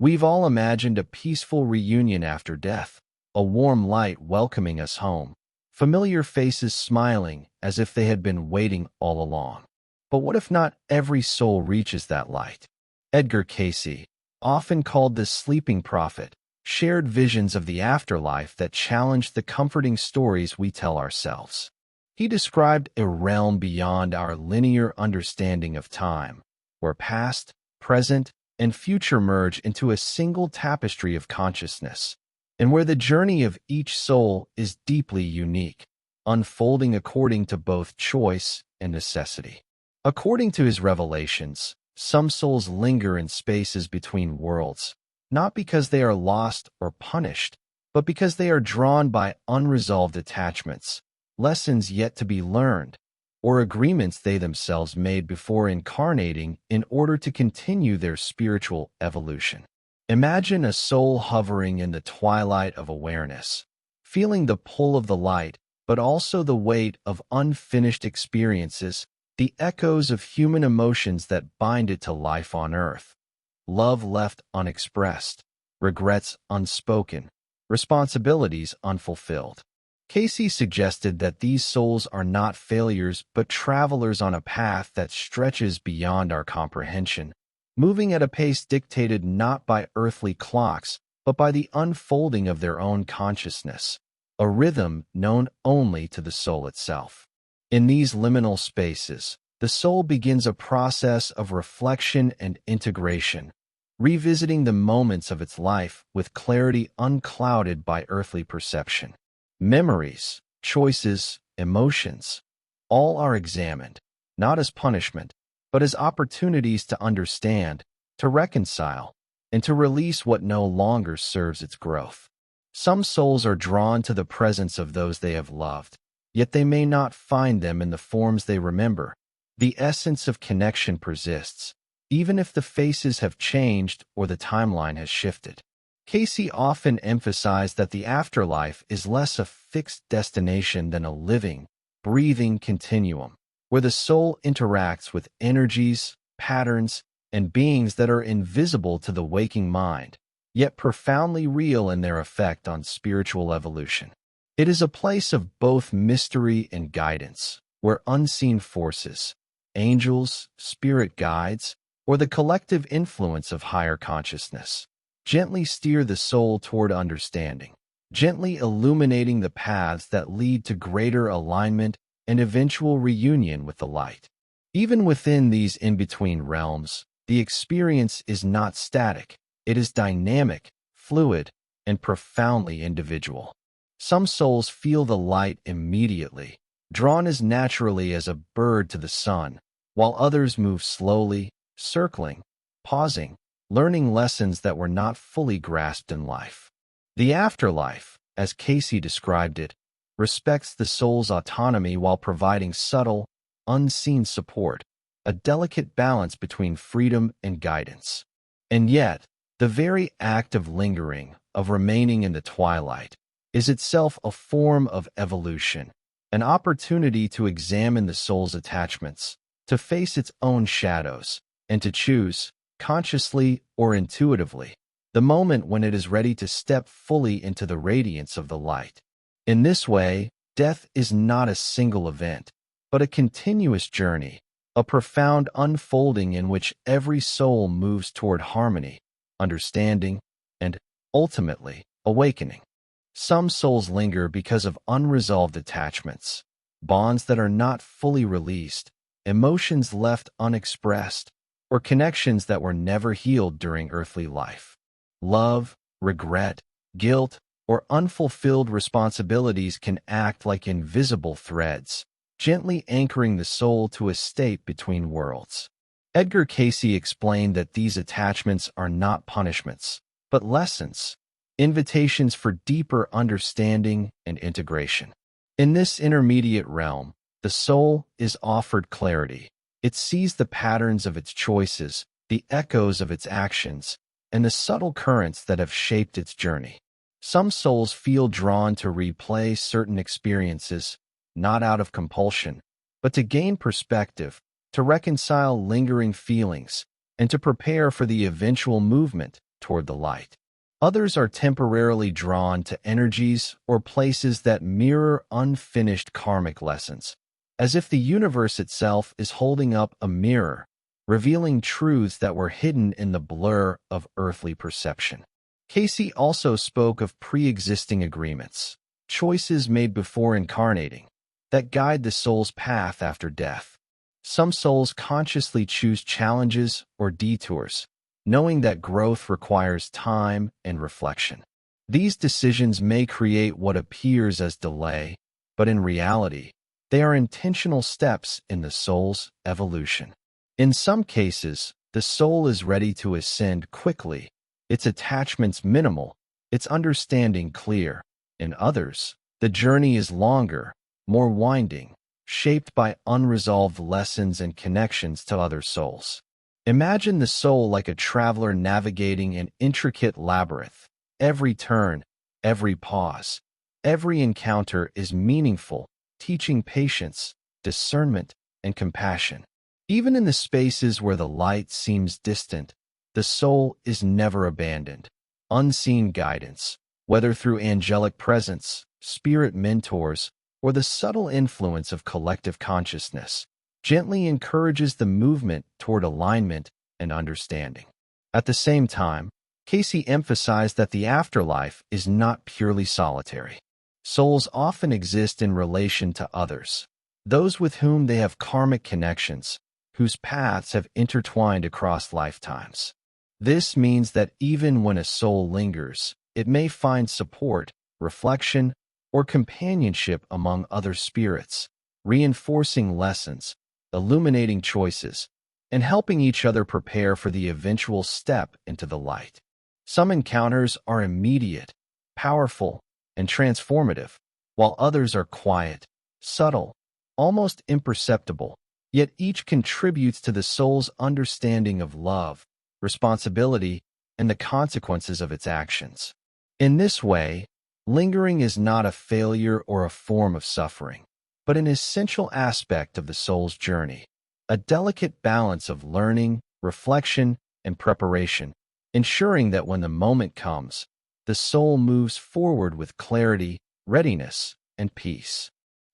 We've all imagined a peaceful reunion after death, a warm light welcoming us home, familiar faces smiling as if they had been waiting all along. But what if not every soul reaches that light? Edgar Cayce, often called the sleeping prophet, shared visions of the afterlife that challenged the comforting stories we tell ourselves. He described a realm beyond our linear understanding of time, where past, present, and future merge into a single tapestry of consciousness, and where the journey of each soul is deeply unique, unfolding according to both choice and necessity. According to his revelations, some souls linger in spaces between worlds, not because they are lost or punished, but because they are drawn by unresolved attachments, lessons yet to be learned, or agreements they themselves made before incarnating in order to continue their spiritual evolution. Imagine a soul hovering in the twilight of awareness, feeling the pull of the light, but also the weight of unfinished experiences, the echoes of human emotions that bind it to life on earth. Love left unexpressed, regrets unspoken, responsibilities unfulfilled. Cayce suggested that these souls are not failures but travelers on a path that stretches beyond our comprehension, moving at a pace dictated not by earthly clocks but by the unfolding of their own consciousness, a rhythm known only to the soul itself. In these liminal spaces, the soul begins a process of reflection and integration, revisiting the moments of its life with clarity unclouded by earthly perception. Memories, choices, emotions, all are examined, not as punishment, but as opportunities to understand, to reconcile, and to release what no longer serves its growth. Some souls are drawn to the presence of those they have loved, yet they may not find them in the forms they remember. The essence of connection persists, even if the faces have changed or the timeline has shifted. Cayce often emphasized that the afterlife is less a fixed destination than a living, breathing continuum, where the soul interacts with energies, patterns, and beings that are invisible to the waking mind, yet profoundly real in their effect on spiritual evolution. It is a place of both mystery and guidance, where unseen forces, angels, spirit guides, or the collective influence of higher consciousness, gently steer the soul toward understanding, gently illuminating the paths that lead to greater alignment and eventual reunion with the light. Even within these in-between realms, the experience is not static. It is dynamic, fluid, and profoundly individual. Some souls feel the light immediately, drawn as naturally as a bird to the sun, while others move slowly, circling, pausing, learning lessons that were not fully grasped in life. The afterlife, as Cayce described it, respects the soul's autonomy while providing subtle, unseen support, a delicate balance between freedom and guidance. And yet, the very act of lingering, of remaining in the twilight, is itself a form of evolution, an opportunity to examine the soul's attachments, to face its own shadows, and to choose, consciously or intuitively, the moment when it is ready to step fully into the radiance of the light. In this way, death is not a single event, but a continuous journey, a profound unfolding in which every soul moves toward harmony, understanding, and, ultimately, awakening. Some souls linger because of unresolved attachments, bonds that are not fully released, emotions left unexpressed, or connections that were never healed during earthly life. Love, regret, guilt, or unfulfilled responsibilities can act like invisible threads, gently anchoring the soul to a state between worlds. Edgar Cayce explained that these attachments are not punishments, but lessons, invitations for deeper understanding and integration. In this intermediate realm, the soul is offered clarity. It sees the patterns of its choices, the echoes of its actions, and the subtle currents that have shaped its journey. Some souls feel drawn to replay certain experiences, not out of compulsion, but to gain perspective, to reconcile lingering feelings, and to prepare for the eventual movement toward the light. Others are temporarily drawn to energies or places that mirror unfinished karmic lessons, as if the universe itself is holding up a mirror, revealing truths that were hidden in the blur of earthly perception. Cayce also spoke of pre-existing agreements, choices made before incarnating, that guide the soul's path after death. Some souls consciously choose challenges or detours, knowing that growth requires time and reflection. These decisions may create what appears as delay, but in reality, they are intentional steps in the soul's evolution. In some cases, the soul is ready to ascend quickly, its attachments minimal, its understanding clear. In others, the journey is longer, more winding, shaped by unresolved lessons and connections to other souls. Imagine the soul like a traveler navigating an intricate labyrinth. Every turn, every pause, every encounter is meaningful, teaching patience, discernment, and compassion. Even in the spaces where the light seems distant, the soul is never abandoned. Unseen guidance, whether through angelic presence, spirit mentors, or the subtle influence of collective consciousness, gently encourages the movement toward alignment and understanding. At the same time, Cayce emphasized that the afterlife is not purely solitary. Souls often exist in relation to others, those with whom they have karmic connections, whose paths have intertwined across lifetimes. This means that even when a soul lingers, it may find support, reflection, or companionship among other spirits, reinforcing lessons, illuminating choices, and helping each other prepare for the eventual step into the light. Some encounters are immediate, powerful, and transformative, while others are quiet, subtle, almost imperceptible, yet each contributes to the soul's understanding of love, responsibility, and the consequences of its actions. In this way, lingering is not a failure or a form of suffering, but an essential aspect of the soul's journey, a delicate balance of learning, reflection, and preparation, ensuring that when the moment comes, the soul moves forward with clarity, readiness, and peace.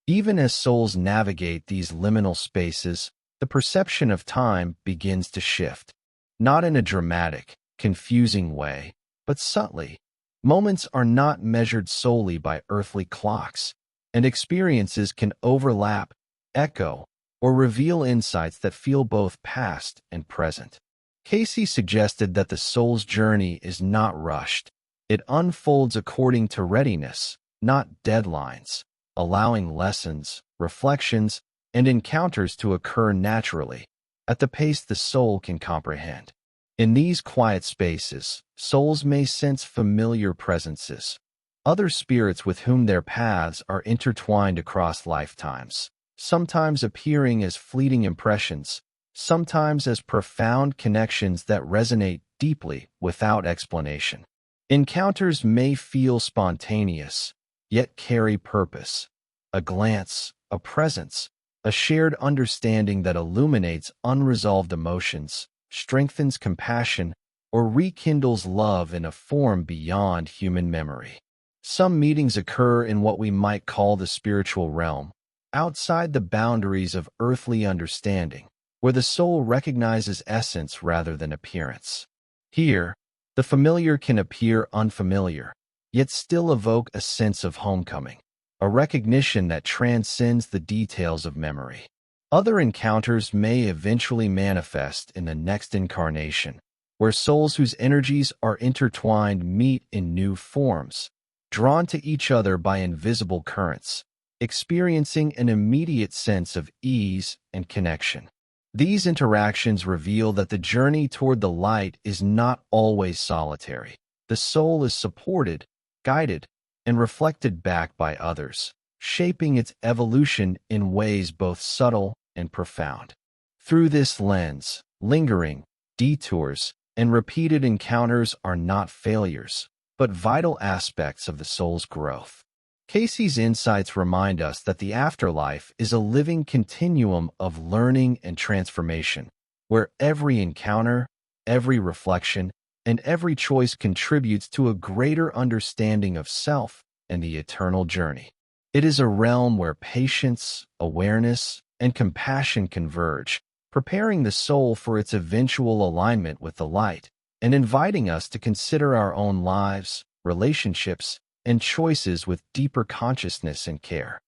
Even as souls navigate these liminal spaces, the perception of time begins to shift, not in a dramatic, confusing way, but subtly. Moments are not measured solely by earthly clocks, and experiences can overlap, echo, or reveal insights that feel both past and present. Cayce suggested that the soul's journey is not rushed. It unfolds according to readiness, not deadlines, allowing lessons, reflections, and encounters to occur naturally, at the pace the soul can comprehend. In these quiet spaces, souls may sense familiar presences, other spirits with whom their paths are intertwined across lifetimes, sometimes appearing as fleeting impressions, sometimes as profound connections that resonate deeply without explanation. Encounters may feel spontaneous, yet carry purpose, a glance, a presence, a shared understanding that illuminates unresolved emotions, strengthens compassion, or rekindles love in a form beyond human memory. Some meetings occur in what we might call the spiritual realm, outside the boundaries of earthly understanding, where the soul recognizes essence rather than appearance. Here, the familiar can appear unfamiliar, yet still evoke a sense of homecoming, a recognition that transcends the details of memory. Other encounters may eventually manifest in the next incarnation, where souls whose energies are intertwined meet in new forms, drawn to each other by invisible currents, experiencing an immediate sense of ease and connection. These interactions reveal that the journey toward the light is not always solitary. The soul is supported, guided, and reflected back by others, shaping its evolution in ways both subtle and profound. Through this lens, lingering, detours, and repeated encounters are not failures, but vital aspects of the soul's growth. Cayce's insights remind us that the afterlife is a living continuum of learning and transformation, where every encounter, every reflection, and every choice contributes to a greater understanding of self and the eternal journey. It is a realm where patience, awareness, and compassion converge, preparing the soul for its eventual alignment with the light, and inviting us to consider our own lives, relationships, and choices with deeper consciousness and care.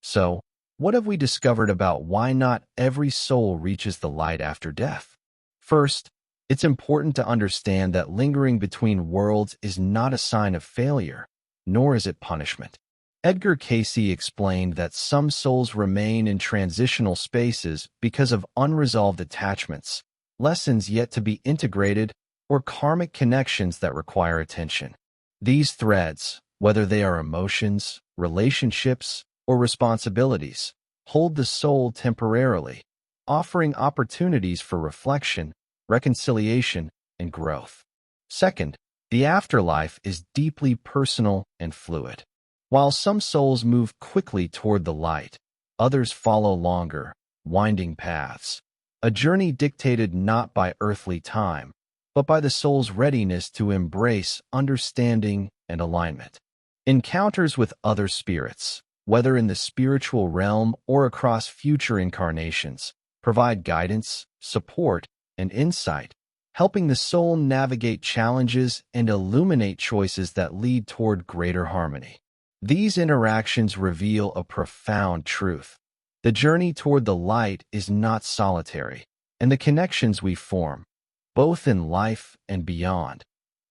So, what have we discovered about why not every soul reaches the light after death? First, it's important to understand that lingering between worlds is not a sign of failure, nor is it punishment. Edgar Cayce explained that some souls remain in transitional spaces because of unresolved attachments, lessons yet to be integrated, or karmic connections that require attention. These threads, whether they are emotions, relationships, or responsibilities, hold the soul temporarily, offering opportunities for reflection, reconciliation, and growth. Second, the afterlife is deeply personal and fluid. While some souls move quickly toward the light, others follow longer, winding paths, a journey dictated not by earthly time, but by the soul's readiness to embrace understanding and alignment. Encounters with other spirits, whether in the spiritual realm or across future incarnations, provide guidance, support, and insight, helping the soul navigate challenges and illuminate choices that lead toward greater harmony. These interactions reveal a profound truth. The journey toward the light is not solitary, and the connections we form, both in life and beyond,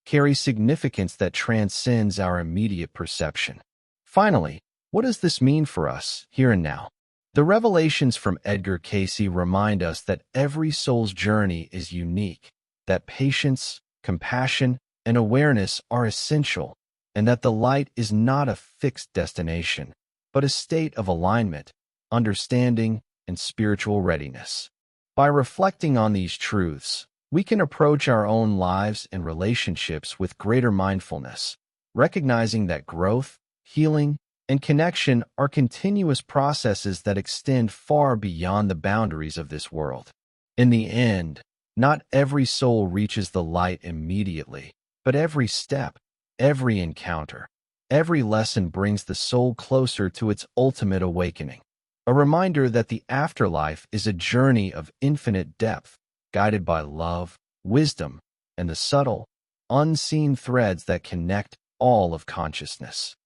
carry significance that transcends our immediate perception. Finally, what does this mean for us, here and now? The revelations from Edgar Cayce remind us that every soul's journey is unique, that patience, compassion, and awareness are essential, and that the light is not a fixed destination, but a state of alignment, understanding, and spiritual readiness. By reflecting on these truths, we can approach our own lives and relationships with greater mindfulness, recognizing that growth, healing, and connection are continuous processes that extend far beyond the boundaries of this world. In the end, not every soul reaches the light immediately, but every step, every encounter, every lesson brings the soul closer to its ultimate awakening. A reminder that the afterlife is a journey of infinite depth, guided by love, wisdom, and the subtle, unseen threads that connect all of consciousness.